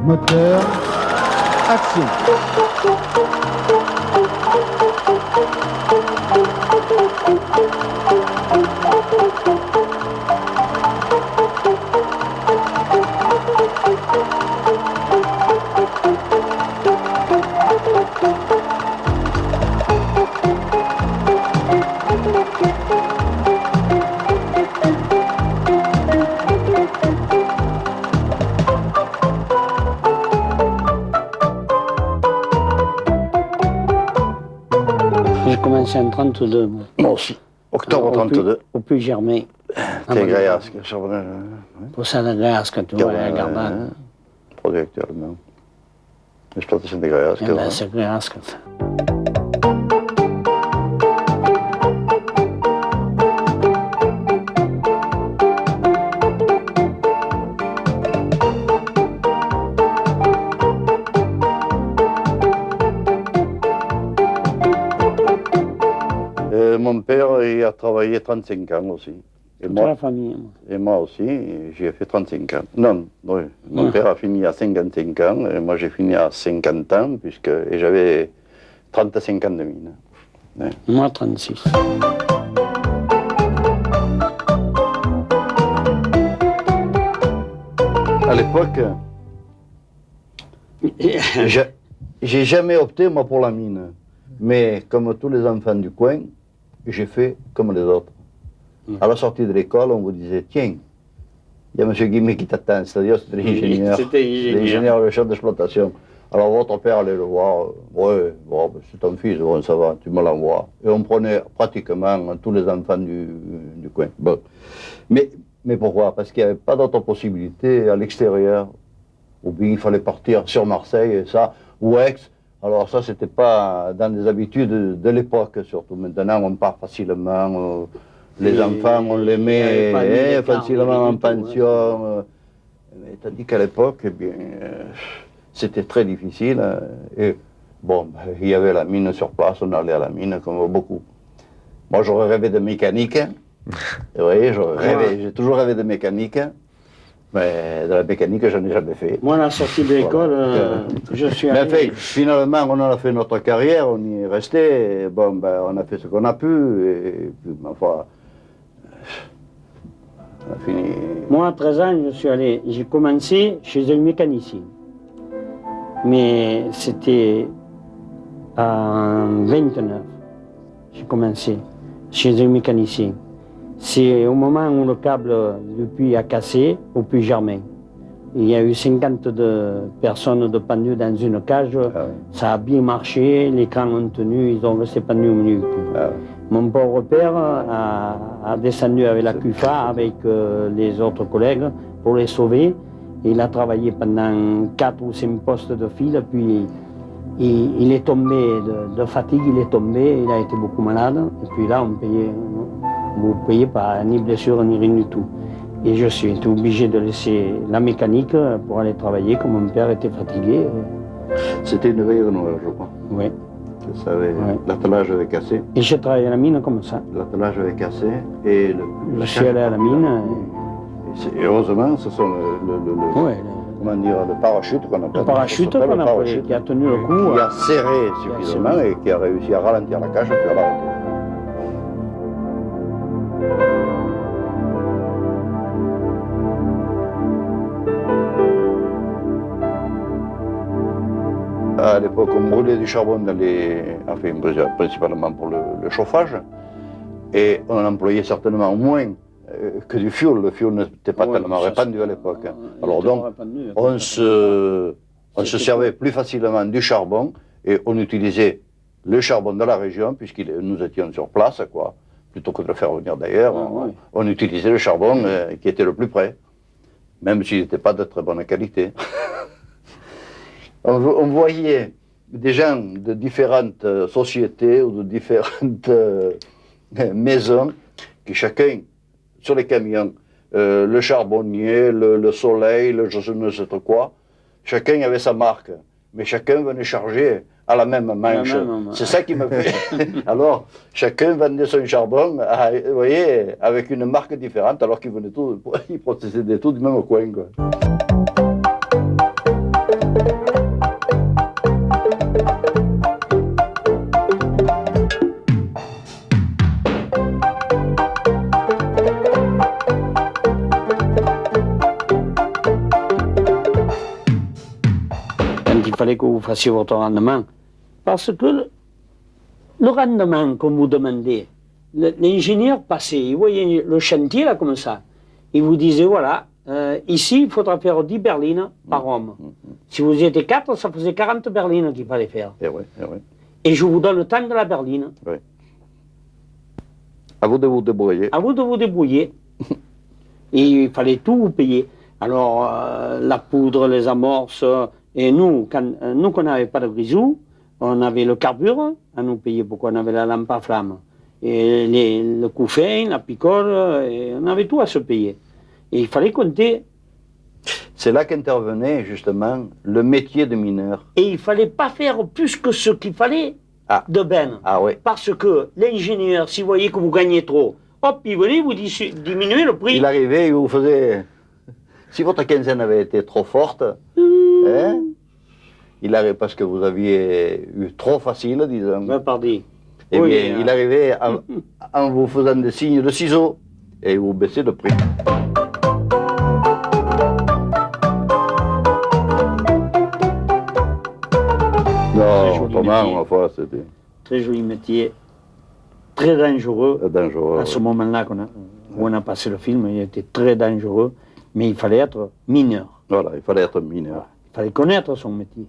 Moteur, action. J'ai commencé en 32. Moi aussi. Octobre 32. Au Puy Germain. T'es Gréasque. Pour ça, la Gréasque, tu vois, la Gardane. Produit actuellement. L'exploitation des Gréasques. Eh ben, c'est Gréasque. Mon père, il a travaillé 35 ans aussi. Et Toute la famille. Et moi aussi, j'ai fait 35 ans. Non, oui. Mon père a fini à 55 ans, et moi j'ai fini à 50 ans, et j'avais 35 ans de mine. Ouais. Moi, 36. À l'époque, j'ai jamais opté, moi, pour la mine. Mais comme tous les enfants du coin, j'ai fait comme les autres. À la sortie de l'école, on vous disait, tiens, il y a M. Guimet qui t'attend, c'est-à-dire c'était l'ingénieur. C'était L'ingénieur, le chef d'exploitation. Alors votre père allait le voir, ouais, bon, ben, c'est ton fils, bon, ça va, tu me l'envoies. Et on prenait pratiquement tous les enfants du coin. Bon. Mais pourquoi? Parce qu'il n'y avait pas d'autre possibilité à l'extérieur. Ou bien il fallait partir sur Marseille, et ça, ou Aix. Alors ça, c'était pas dans les habitudes de l'époque, surtout. Maintenant, on part facilement. Les enfants, on les met facilement en pension. Mais tandis qu'à l'époque, eh bien, c'était très difficile. Et bon, il y avait la mine sur place, on allait à la mine comme beaucoup. Moi, j'aurais rêvé de mécanique. Vous voyez, j'ai toujours rêvé de mécanique. Mais de la mécanique, je n'ai jamais fait. Moi, à la sortie de l'école, je suis allé... Mais enfin, finalement, on a fait notre carrière, on y est resté. Bon, ben, on a fait ce qu'on a pu. Et puis, ma foi, on a fini. Moi, à 13 ans, j'ai commencé chez un mécanicien. Mais c'était en 29. J'ai commencé chez un mécanicien. C'est au moment où le câble du puits a cassé, au Puy Germain. Il y a eu 50 personnes de pendues dans une cage. Ça a bien marché, les crans ont tenu, ils ont resté pendus au milieu du puits. Mon pauvre père a descendu avec la CUFA, avec les autres collègues, pour les sauver. Il a travaillé pendant 4 ou 5 postes de fil, puis il est tombé de fatigue, il est tombé, il a été beaucoup malade. Et puis là, vous ne payez pas ni blessure ni rien du tout. Et je suis été obligé de laisser la mécanique pour aller travailler, comme mon père était fatigué. C'était une veille de Noël, je crois. Oui. L'attelage avait cassé. Et j'ai travaillé à la mine comme ça. L'attelage avait cassé et je suis allé à la mine. Et heureusement, ce sont comment dire, le parachute qu'on appelle. Le parachute qu'on appelle, qui a tenu le coup. Qui a serré suffisamment et qui a réussi à ralentir la cage puis à l'arrêter. À l'époque, on brûlait du charbon principalement pour le chauffage, et on employait certainement moins que du fioul. Le fioul n'était pas tellement répandu à l'époque. Alors donc, on se servait plus facilement du charbon, et on utilisait le charbon de la région, puisque nous étions sur place, quoi. Plutôt que de le faire venir d'ailleurs, on utilisait le charbon qui était le plus près, même s'il n'était pas de très bonne qualité. On voyait des gens de différentes sociétés ou de différentes maisons qui chacun, sur les camions, le charbonnier, le soleil, je ne sais trop quoi, chacun avait sa marque, mais chacun venait charger à la même manche. C'est ça qui me fait. Alors, chacun vendait son charbon, vous voyez, avec une marque différente, alors qu'ils venaient tous, ils procédaient tous du même coin, quoi. fallait que vous fassiez votre rendement. Parce que le rendement, comme vous demandez, l'ingénieur passait, il voyait le chantier là comme ça. Il vous disait, voilà, ici, il faudra faire 10 berlines par homme. Si vous étiez 4, ça faisait 40 berlines qu'il fallait faire. Et oui, et oui. Et je vous donne le temps de la berline. Oui. À vous de vous débrouiller. À vous de vous débrouiller. Et il fallait tout vous payer. Alors, la poudre, les amorces, et nous, qu'on n'avait pas de grisou, on avait le carburant à nous payer, pourquoi on avait la lampe à flamme. Et le couffin, la picole, et on avait tout à se payer. Et il fallait compter. C'est là qu'intervenait justement le métier de mineur. Et il ne fallait pas faire plus que ce qu'il fallait de ben. Ah oui. Parce que l'ingénieur, s'il voyait que vous gagnez trop, hop, il venait vous diminuer le prix. Il arrivait, il vous faisait... Si votre quinzaine avait été trop forte, hein, il arrivait parce que vous aviez eu trop facile, disons. Ben, pardon. Eh Oui, bien, il arrivait en vous faisant des signes de ciseaux et vous baissez le prix. Non, Thomas, ma foi, c'était très joli métier, très dangereux. dangereux. À ce moment-là où on a passé le film, il était très dangereux, mais il fallait être mineur. Voilà, il fallait être mineur. Il fallait connaître son métier.